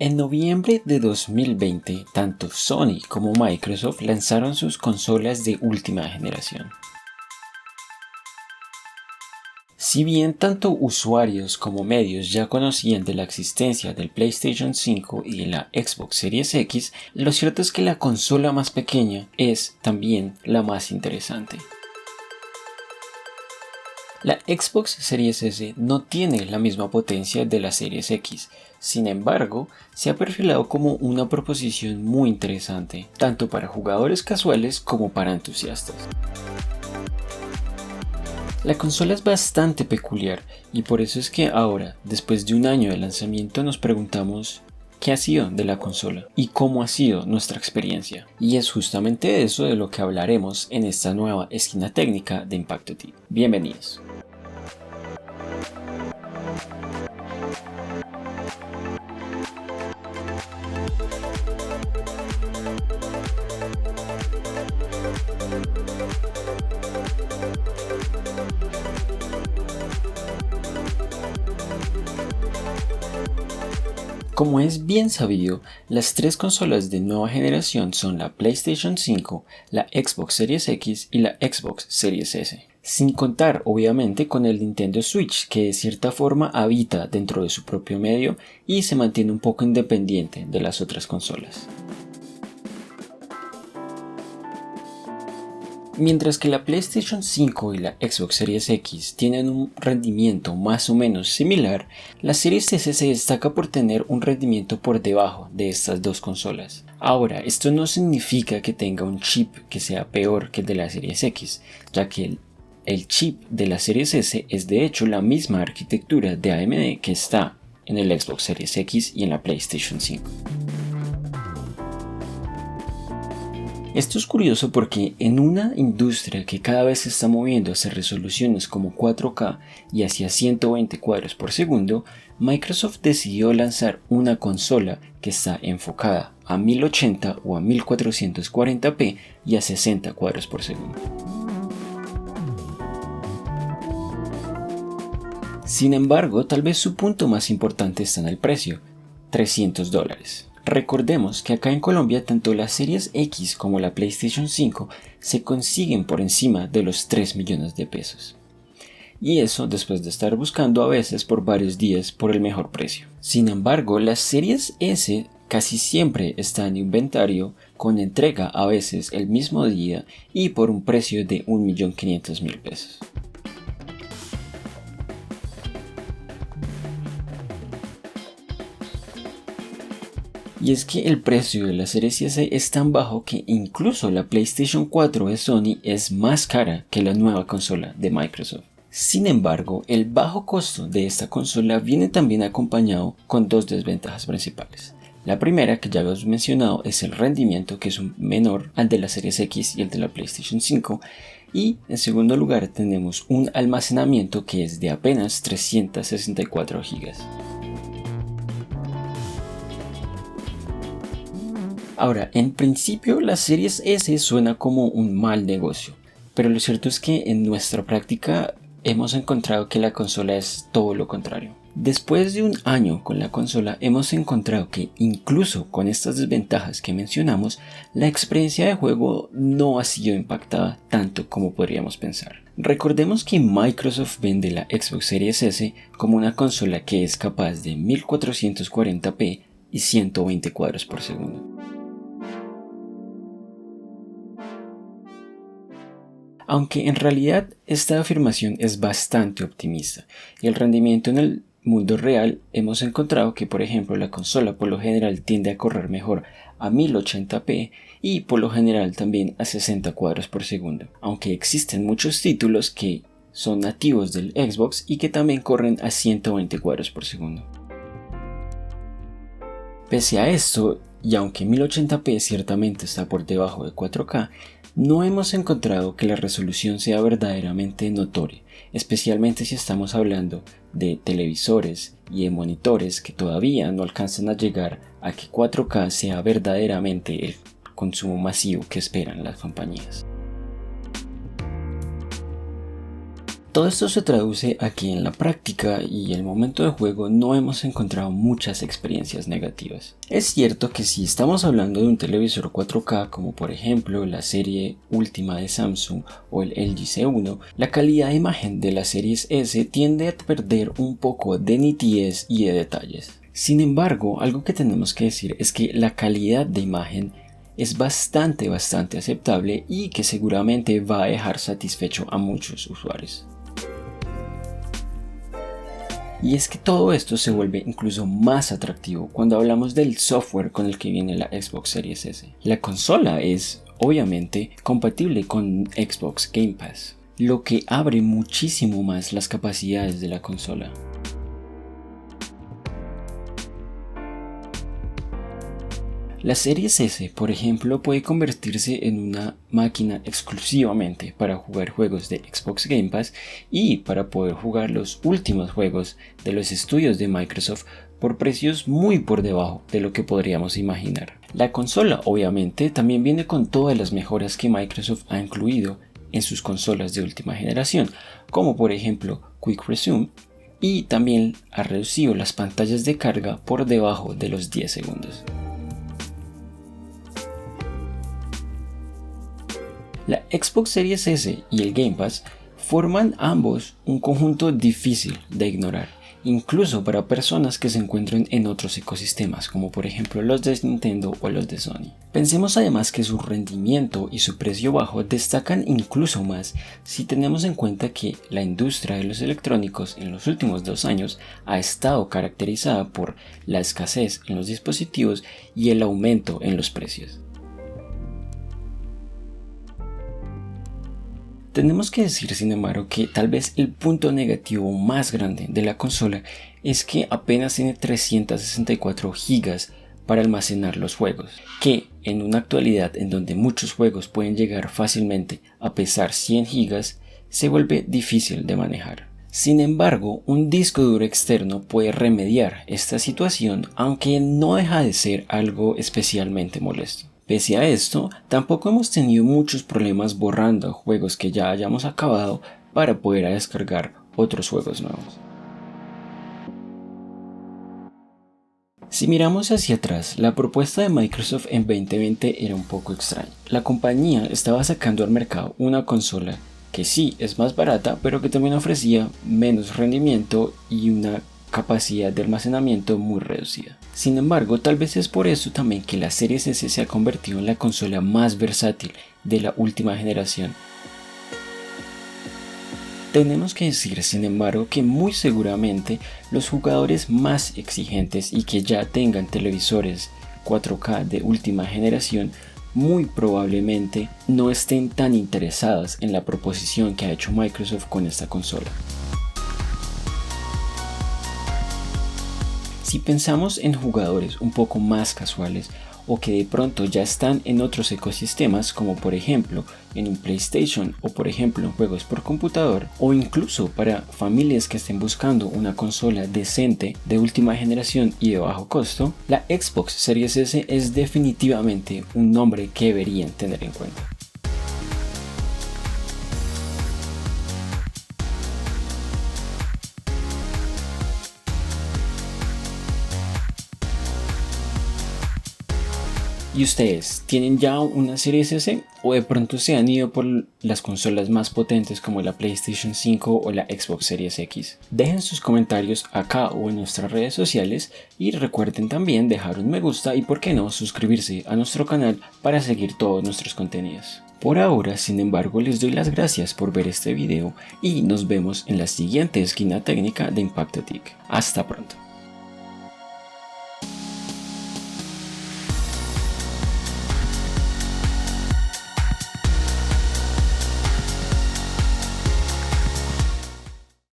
En noviembre de 2020, tanto Sony como Microsoft lanzaron sus consolas de última generación. Si bien tanto usuarios como medios ya conocían de la existencia del PlayStation 5 y de la Xbox Series X, lo cierto es que la consola más pequeña es también la más interesante. La Xbox Series S no tiene la misma potencia de la Series X, sin embargo, se ha perfilado como una proposición muy interesante, tanto para jugadores casuales como para entusiastas. La consola es bastante peculiar y por eso es que ahora, después de un año de lanzamiento, nos preguntamos ¿qué ha sido de la consola? ¿Y cómo ha sido nuestra experiencia? Y es justamente de eso de lo que hablaremos en esta nueva esquina técnica de Impacto Tech. Bienvenidos. Como es bien sabido, las tres consolas de nueva generación son la PlayStation 5, la Xbox Series X y la Xbox Series S. Sin contar, obviamente, con el Nintendo Switch, que de cierta forma habita dentro de su propio medio y se mantiene un poco independiente de las otras consolas. Mientras que la PlayStation 5 y la Xbox Series X tienen un rendimiento más o menos similar, la Series S se destaca por tener un rendimiento por debajo de estas dos consolas. Ahora, esto no significa que tenga un chip que sea peor que el de la Series X, ya que el chip de la Series S es de hecho la misma arquitectura de AMD que está en el Xbox Series X y en la PlayStation 5. Esto es curioso porque en una industria que cada vez se está moviendo hacia resoluciones como 4K y hacia 120 cuadros por segundo, Microsoft decidió lanzar una consola que está enfocada a 1080 o a 1440p y a 60 cuadros por segundo. Sin embargo, tal vez su punto más importante está en el precio, $300. Recordemos que acá en Colombia tanto la Series X como la PlayStation 5 se consiguen por encima de los 3 millones de pesos. Y eso después de estar buscando a veces por varios días por el mejor precio. Sin embargo, la Series S casi siempre está en inventario con entrega a veces el mismo día y por un precio de 1.500.000 pesos. Y es que el precio de la Series S es tan bajo que incluso la PlayStation 4 de Sony es más cara que la nueva consola de Microsoft. Sin embargo, el bajo costo de esta consola viene también acompañado con dos desventajas principales. La primera, que ya habíamos mencionado, es el rendimiento, que es menor al de la Series X y el de la PlayStation 5. Y en segundo lugar tenemos un almacenamiento que es de apenas 364 GB. Ahora, en principio la Series S suena como un mal negocio, pero lo cierto es que en nuestra práctica hemos encontrado que la consola es todo lo contrario. Después de un año con la consola hemos encontrado que incluso con estas desventajas que mencionamos, la experiencia de juego no ha sido impactada tanto como podríamos pensar. Recordemos que Microsoft vende la Xbox Series S como una consola que es capaz de 1440p y 120 cuadros por segundo. Aunque en realidad esta afirmación es bastante optimista y el rendimiento en el mundo real hemos encontrado que por ejemplo la consola por lo general tiende a correr mejor a 1080p y por lo general también a 60 cuadros por segundo, aunque existen muchos títulos que son nativos del Xbox y que también corren a 120 cuadros por segundo. Pese a esto, y aunque 1080p ciertamente está por debajo de 4K, no hemos encontrado que la resolución sea verdaderamente notoria, especialmente si estamos hablando de televisores y de monitores que todavía no alcanzan a llegar a que 4K sea verdaderamente el consumo masivo que esperan las compañías. Todo esto se traduce a que en la práctica y el momento de juego no hemos encontrado muchas experiencias negativas. Es cierto que si estamos hablando de un televisor 4K como por ejemplo la serie última de Samsung o el LG C1, la calidad de imagen de las series S tiende a perder un poco de nitidez y de detalles. Sin embargo, algo que tenemos que decir es que la calidad de imagen es bastante aceptable y que seguramente va a dejar satisfecho a muchos usuarios. Y es que todo esto se vuelve incluso más atractivo cuando hablamos del software con el que viene la Xbox Series S. La consola es, obviamente, compatible con Xbox Game Pass, lo que abre muchísimo más las capacidades de la consola. La Series S, por ejemplo, puede convertirse en una máquina exclusivamente para jugar juegos de Xbox Game Pass y para poder jugar los últimos juegos de los estudios de Microsoft por precios muy por debajo de lo que podríamos imaginar. La consola, obviamente, también viene con todas las mejoras que Microsoft ha incluido en sus consolas de última generación, como por ejemplo Quick Resume, y también ha reducido las pantallas de carga por debajo de los 10 segundos. La Xbox Series S y el Game Pass forman ambos un conjunto difícil de ignorar, incluso para personas que se encuentren en otros ecosistemas, como por ejemplo los de Nintendo o los de Sony. Pensemos además que su rendimiento y su precio bajo destacan incluso más si tenemos en cuenta que la industria de los electrónicos en los últimos 2 años ha estado caracterizada por la escasez en los dispositivos y el aumento en los precios. Tenemos que decir, sin embargo, que tal vez el punto negativo más grande de la consola es que apenas tiene 364 GB para almacenar los juegos, que en una actualidad en donde muchos juegos pueden llegar fácilmente a pesar 100 GB, se vuelve difícil de manejar. Sin embargo, un disco duro externo puede remediar esta situación, aunque no deja de ser algo especialmente molesto. Pese a esto, tampoco hemos tenido muchos problemas borrando juegos que ya hayamos acabado para poder descargar otros juegos nuevos. Si miramos hacia atrás, la propuesta de Microsoft en 2020 era un poco extraña. La compañía estaba sacando al mercado una consola que sí es más barata, pero que también ofrecía menos rendimiento y una capacidad de almacenamiento muy reducida. Sin embargo, tal vez es por eso también que la Series S se ha convertido en la consola más versátil de la última generación. Tenemos que decir, sin embargo, que muy seguramente los jugadores más exigentes y que ya tengan televisores 4K de última generación muy probablemente no estén tan interesadas en la proposición que ha hecho Microsoft con esta consola. Si pensamos en jugadores un poco más casuales o que de pronto ya están en otros ecosistemas como por ejemplo en un PlayStation o por ejemplo en juegos por computador o incluso para familias que estén buscando una consola decente de última generación y de bajo costo, la Xbox Series S es definitivamente un nombre que deberían tener en cuenta. ¿Y ustedes tienen ya una Series S o de pronto se han ido por las consolas más potentes como la PlayStation 5 o la Xbox Series X? Dejen sus comentarios acá o en nuestras redes sociales y recuerden también dejar un me gusta y por qué no suscribirse a nuestro canal para seguir todos nuestros contenidos. Por ahora, sin embargo, les doy las gracias por ver este video y nos vemos en la siguiente esquina técnica de Impacto TIC. Hasta pronto.